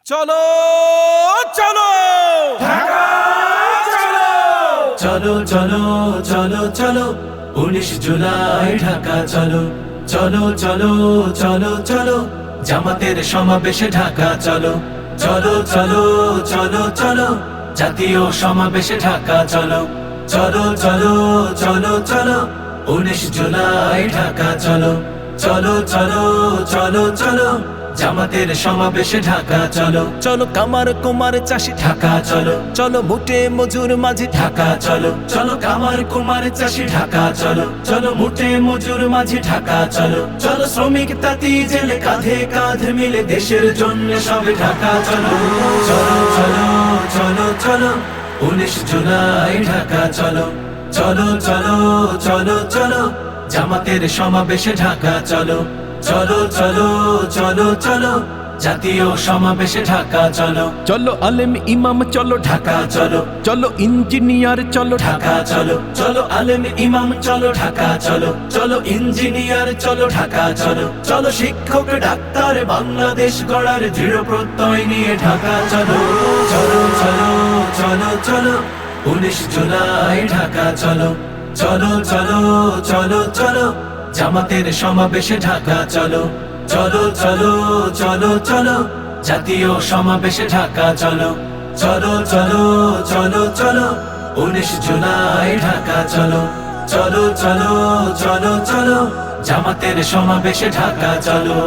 চলো চলো ঢাকা চলো, চলো চলো চলো চলো 19 জুলাই ঢাকা চলো, চলো চলো চলো চলো জামাতের সমাবেশে ঢাকা চলো, চলো চলো চলো চলো জাতীয় সমাবেশে ঢাকা চলো, চলো চলো চলো চলো 19 জুলাই ঢাকা চলো, চলো চলো চলো চলো জামাতের সমাবেশে ঢাকা চলো, চলো কামার কুমার চাষি ঢাকা চলো, চলো মুটে মজুর মাঝি ঢাকা চলো, চলো কামার কুমার চাষি ঢাকা চলো, চলো মুটে মজুর মাঝি ঢাকা চলো, চলো শ্রমিক তাঁতি জেলে কাঁধে কাঁধ মিলে দেশের জন্য সবে ঢাকা চলো, চলো চলো চলো চলো 19 জুলাই ঢাকা চলো, চলো চলো চলো চলো জামাতের সমাবেশে ঢাকা চলো, চলো চলো চলো চলো জাতীয় সমাবেশে ঢাকা চলো, চলো আলেম ইমাম চলো ঢাকা চলো, চলো ইঞ্জিনিয়ার চলো ঢাকা চলো, চলো আলেম ইমাম চলো ঢাকা চলো, চলো ইঞ্জিনিয়ার চলো ঢাকা চলো, চলো শিক্ষক ডাক্তার বাংলাদেশ গড়ার দৃঢ় প্রত্যয় নিয়ে ঢাকা চলো, চলো চলো চলো চলো 19 জুলাই ঢাকা চলো, চলো চলো চলো চলো জামাতের সমাবেশে ঢাকা চলো, চলো চলো চলো চলো জাতীয় সমাবেশে ঢাকা চলো, চলো চলো চলো চলো 19 জুলাই ঢাকা চলো, চলো চলো চলো চলো জামাতের সমাবেশে ঢাকা চলো।